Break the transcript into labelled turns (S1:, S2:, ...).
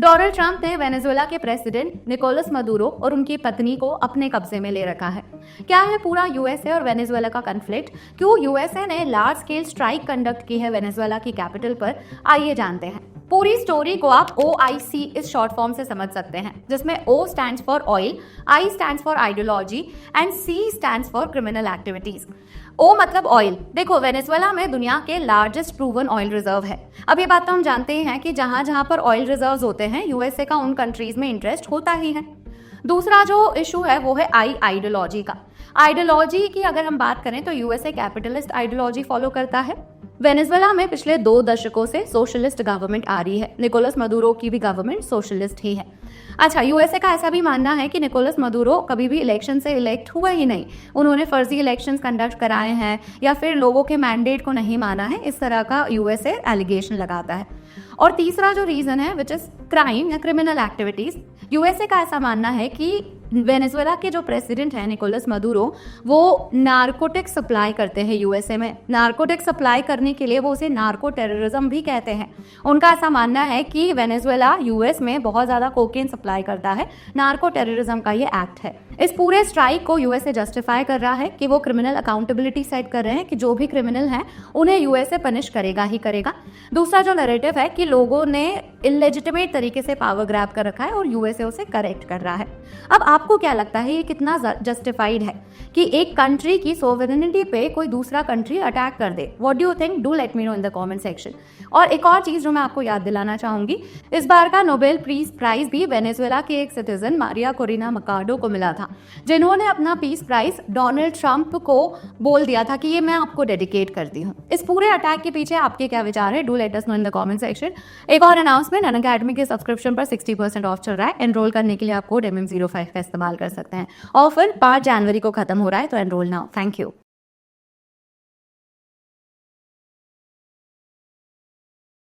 S1: Donald Trump ने Venezuela के president Nicolas Maduro और उनकी पत्नी को अपने कब्जे में ले रखा है। क्या है पूरा यूएसए और वेनेजुएला का कॉन्फ्लिक्ट? क्यों यूएसए ने लार्ज स्केल स्ट्राइक कंडक्ट की है वेनेजुएला की कैपिटल पर? आइए जानते हैं। पूरी स्टोरी को आप OIC इस शॉर्ट फॉर्म से समझ सकते हैं, जिसमें O stands for oil, I stands for ideology and C stands for criminal activities. O मतलब ऑयल। देखो, वेनेजुएला में दुनिया के लार्जेस्ट प्रूवन ऑयल रिजर्व है। अब ये बात तो हम जानते हैं कि जहां जहां पर ऑयल रिजर्व्स होते हैं, यूएसए का उन कंट्रीज में इंटरेस्ट होता ही है। दूसरा जो इशू है वो है आइडियोलॉजी का। आइडियोलॉजी की अगर हम बात करें तो यूएसए कैपिटलिस्ट आइडियोलॉजी फॉलो करता है। वेनेजुएला में पिछले 2 दशकों से सोशलिस्ट गवर्नमेंट आ रही है। निकोलस मदुरो की भी गवर्नमेंट सोशलिस्ट ही है। अच्छा, यूएसए का ऐसा भी मानना है कि निकोलस मदुरो कभी भी इलेक्शन से इलेक्ट हुए ही नहीं, उन्होंने फर्जी इलेक्शंस कंडक्ट कराए हैं या फिर लोगों के मैंडेट को नहीं माना है, इस तरह का यूएसए एलिगेशन लगाता है। और तीसरा जो रीजन है विच इज क्राइम या क्रिमिनल एक्टिविटीज, यूएसए का ऐसा मानना है कि वेनेजुएला के जो प्रेसिडेंट है निकोलस मदुरो, वो नार्कोटिक सप्लाई करते हैं यूएसए में। नार्कोटिक सप्लाई करने के लिए वो उसे नार्को टेररिज्म भी कहते हैं। उनका ऐसा मानना है कि वेनेजुएला यूएस में बहुत ज्यादा कोकेन सप्लाई करता है। नार्को टेररिज्म का ये एक्ट है। इस पूरे स्ट्राइक को यूएसए जस्टिफाई कर रहा है कि वो क्रिमिनल अकाउंटेबिलिटी सेट कर रहे हैं कि जो भी क्रिमिनल हैं उन्हें यूएसए पनिश करेगा ही करेगा। दूसरा जो नैरेटिव है कि लोगों ने इलेजिटिमेट तरीके से पावर ग्रैब कर रखा है और यूएसए उसे करेक्ट कर रहा है। अब आपको क्या लगता है ये कितना जस्टिफाइड है कि एक कंट्री की सोवरेनिटी पे कोई दूसरा कंट्री अटैक कर दे? What do you think? Do let me know in the comment section. और एक और चीज जो मैं आपको याद दिलाना चाहूंगी, इस बार का नोबेल पीस प्राइज भी वेनेजुएला के एक सिटीजन मारिया कोरिना मकाडो को मिला था, जिन्होंने अपना पीस प्राइज डोनाल्ड ट्रंप को बोल दिया था कि ये मैं आपको डेडिकेट करती हूँ। इस पूरे अटैक के पीछे आपके क्या विचार है? Do let us know in the comment section. एक और अनाउंसमेंट, अनअकैडमी के सब्सक्रिप्शन पर 60% ऑफ चल रहा है। एनरोल करने के लिए आप कोड MM05 का इस्तेमाल कर सकते हैं। ऑफर 5 जनवरी को खत्म हो रहा है, तो एनरोल नाउ। Thank you.